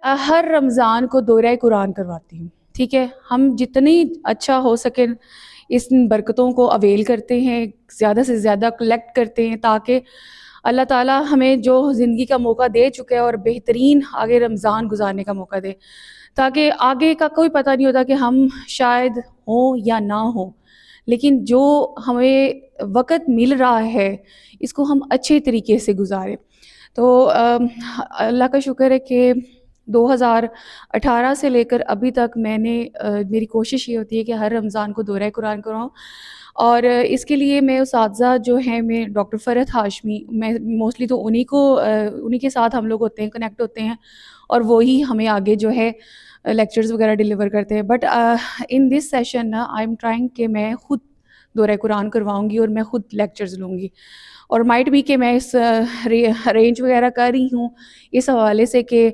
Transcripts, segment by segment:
ہر رمضان کو دورہ قرآن کرواتی ہوں. ٹھیک ہے، ہم جتنی اچھا ہو سکے اس برکتوں کو اویل کرتے ہیں، زیادہ سے زیادہ کلیکٹ کرتے ہیں، تاکہ اللہ تعالیٰ ہمیں جو زندگی کا موقع دے چکے اور بہترین آگے رمضان گزارنے کا موقع دے، تاکہ آگے کا کوئی پتہ نہیں ہوتا کہ ہم شاید ہوں یا نہ ہوں، لیکن جو ہمیں وقت مل رہا ہے اس کو ہم اچھے طریقے سے گزاریں. تو اللہ کا شکر ہے کہ 2018 سے لے کر ابھی تک میں نے میری کوشش یہ ہوتی ہے کہ ہر رمضان کو دورہ قرآن کراؤں. اور اس کے لیے میں اساتذہ جو ہیں، میں ڈاکٹر فرحت ہاشمی، میں موسٹلی تو انہی کے ساتھ ہم لوگ ہوتے ہیں، کنیکٹ ہوتے ہیں، اور وہی ہمیں آگے جو ہے لیکچرز وغیرہ ڈیلیور کرتے ہیں. But in this session I am trying کہ میں خود دورہ قرآن کرواؤں گی اور میں خود لیکچرز لوں گی. اور مائٹ بھی کہ میں اس ارینج وغیرہ کر رہی ہوں اس حوالے سے کہ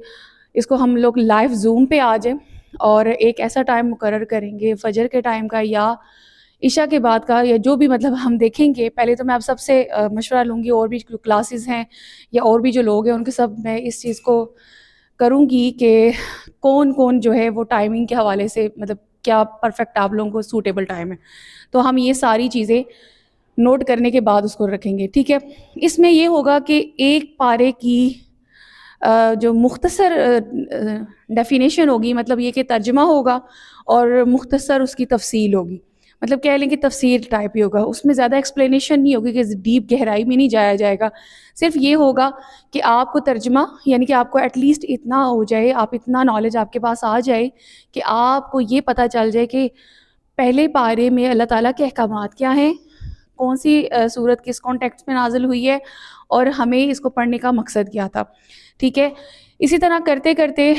اس کو ہم لوگ لائیو زوم پہ آ جائیں اور ایک ایسا ٹائم مقرر کریں گے فجر کے ٹائم کا یا عشاء کے بعد کا، یا جو بھی مطلب ہم دیکھیں گے. پہلے تو میں آپ سب سے مشورہ لوں گی، اور بھی جو کلاسز ہیں یا اور بھی جو لوگ ہیں ان کے سب میں اس چیز کو کروں گی کہ کون کون جو ہے وہ ٹائمنگ کے حوالے سے مطلب کیا پرفیکٹ آپ لوگوں کو سوٹیبل ٹائم ہے. تو ہم یہ ساری چیزیں نوٹ کرنے کے بعد اس کو رکھیں گے. ٹھیک ہے، اس میں یہ ہوگا کہ ایک پارے کی جو مختصر ڈیفینیشن ہوگی، مطلب یہ کہ ترجمہ ہوگا اور مختصر اس کی تفصیل ہوگی. مطلب کہہ لیں کہ تفسیر ٹائپ ہی ہوگا، اس میں زیادہ ایکسپلینیشن نہیں ہوگی کہ ڈیپ گہرائی میں نہیں جایا جائے گا. صرف یہ ہوگا کہ آپ کو ترجمہ، یعنی کہ آپ کو ایٹ لیسٹ اتنا ہو جائے، آپ اتنا نالج آپ کے پاس آ جائے کہ آپ کو یہ پتہ چل جائے کہ پہلے پارے میں اللہ تعالیٰ کے احکامات کیا ہیں، کون سی صورت کس کانٹیکسٹ میں نازل ہوئی ہے، اور ہمیں اس کو پڑھنے کا مقصد کیا تھا. ٹھیک ہے، اسی طرح کرتے کرتے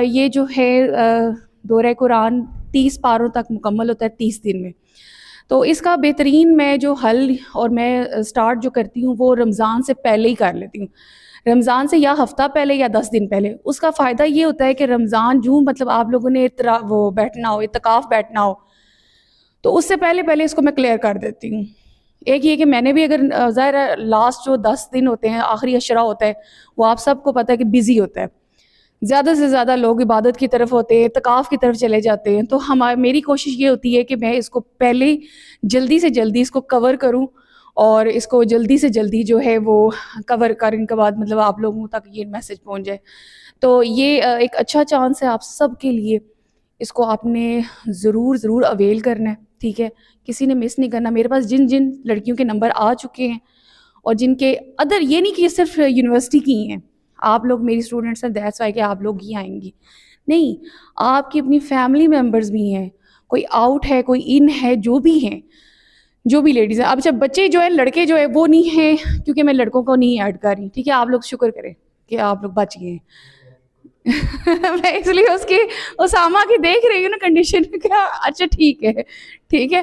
یہ جو ہے دورہ قرآن 30 پاروں تک مکمل ہوتا ہے 30 دن میں. تو اس کا بہترین میں جو حل اور میں سٹارٹ جو کرتی ہوں وہ رمضان سے پہلے ہی کر لیتی ہوں. رمضان سے یا ہفتہ پہلے یا 10 دن پہلے. اس کا فائدہ یہ ہوتا ہے کہ رمضان جو مطلب آپ لوگوں نے وہ بیٹھنا ہو، اعتکاف بیٹھنا ہو، تو اس سے پہلے اس کو میں کلیئر کر دیتی ہوں. ایک یہ کہ میں نے بھی اگر ظاہر لاسٹ جو 10 دن ہوتے ہیں، آخری عشرہ ہوتا ہے، وہ آپ سب کو پتہ ہے کہ بزی ہوتا ہے، زیادہ سے زیادہ لوگ عبادت کی طرف ہوتے ہیں، اعتکاف کی طرف چلے جاتے ہیں. تو میری کوشش یہ ہوتی ہے کہ میں اس کو پہلے جلدی سے جلدی اس کو کور کروں، اور اس کو جلدی سے جلدی جو ہے وہ کور کرنے کے بعد مطلب آپ لوگوں تک یہ میسج پہنچ جائے. تو یہ ایک اچھا چانس ہے آپ سب کے لیے، اس کو آپ نے ضرور اویل کرنا ہے. ٹھیک ہے، کسی نے مس نہیں کرنا. میرے پاس جن لڑکیوں کے نمبر آ چکے ہیں اور جن کے ادر، یہ نہیں کہ یہ صرف یونیورسٹی کی ہیں، آپ لوگ میری اسٹوڈنٹس ہیں دیٹس وائی کہ آپ لوگ ہی آئیں گی، نہیں، آپ کی اپنی فیملی ممبرز بھی ہیں، کوئی آؤٹ ہے، کوئی ان ہے، جو بھی ہیں، جو بھی لیڈیز ہیں. اب جب بچے جو ہیں، لڑکے جو ہیں وہ نہیں ہیں کیونکہ میں لڑکوں کو نہیں ایڈ کر رہی. ٹھیک ہے، آپ لوگ شکر کریں کہ آپ لوگ بچ گئے ہیں. میں اس لیے اس کی اسامہ کی دیکھ رہی ہوں نا کنڈیشن. کیا اچھا ٹھیک ہے.